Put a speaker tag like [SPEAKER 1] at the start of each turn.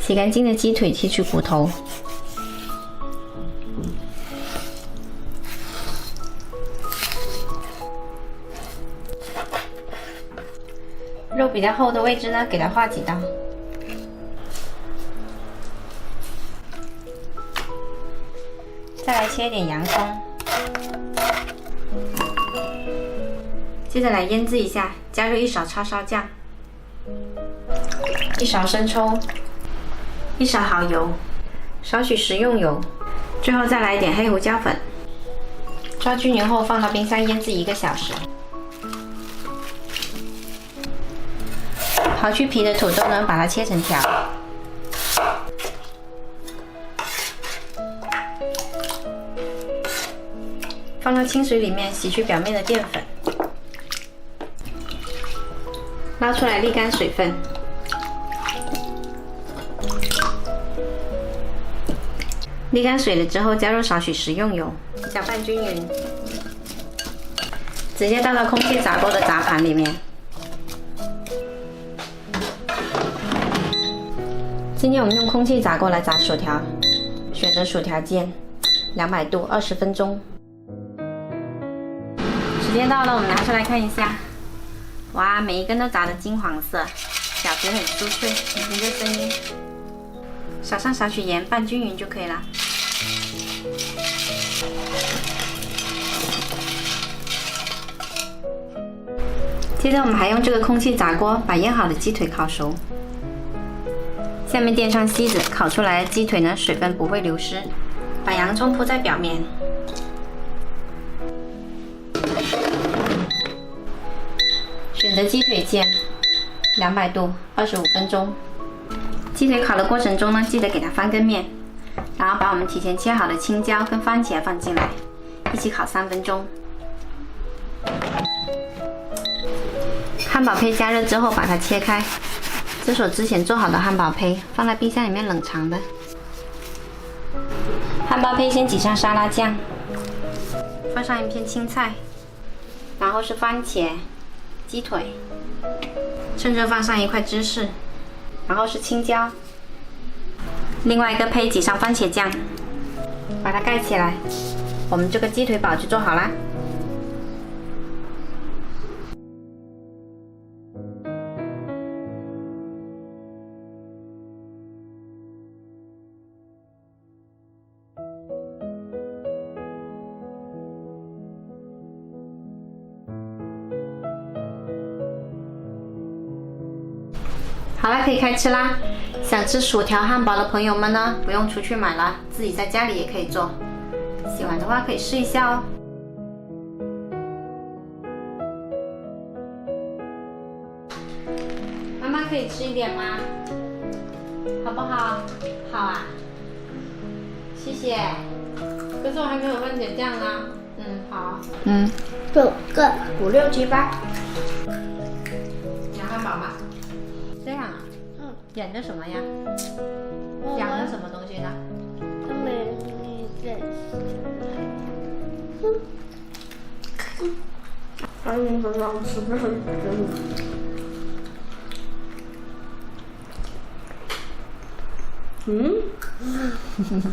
[SPEAKER 1] 洗干净的鸡腿切去骨头，肉比较厚的位置呢，给它划几刀。再来切一点洋葱，接着来腌制一下，加入1勺叉烧酱，1勺生抽，1勺蚝油，少许食用油，最后再来一点黑胡椒粉。抓均匀后放到冰箱腌制1个小时。刨去皮的土豆呢，把它切成条。放到清水里面洗去表面的淀粉，捞出来沥干水分。沥干水了之后，加入少许食用油，搅拌均匀，直接倒到空气炸锅的炸盘里面。今天我们用空气炸锅来炸薯条，选择薯条煎，200度20分钟。时间到了，我们拿出来看一下。哇，每一根都炸得金黄色，表皮很酥脆，听着声音。撒上少许盐，拌均匀就可以了。接着我们还用这个空气炸锅把腌好的鸡腿烤熟。下面垫上锡纸，烤出来的鸡腿呢，水分不会流失。把洋葱铺在表面，选择鸡腿煎，200度25分钟。鸡腿烤的过程中呢，记得给它翻个面，然后把我们提前切好的青椒跟番茄放进来，一起烤3分钟。汉堡胚加热之后，把它切开。这是我之前做好的汉堡胚，放在冰箱里面冷藏的。汉堡胚先挤上沙拉酱，放上1片青菜，然后是番茄、鸡腿，趁热放上1块芝士，然后是青椒。另外一个胚挤上番茄酱，把它盖起来，我们这个鸡腿堡就做好啦。好了，可以开吃啦！想吃薯条、汉堡的朋友们呢，不用出去买了，自己在家里也可以做。喜欢的话可以试一下哦。妈妈可以吃一点吗？好不好？好啊，谢谢。可是我还没有番茄酱啊。好。
[SPEAKER 2] 9个5、6、7、8。
[SPEAKER 1] 你要汉堡吗？这样啊？演的什么呀？讲的什么东西呢？
[SPEAKER 2] 他们在。赶紧说让我吃不是真的。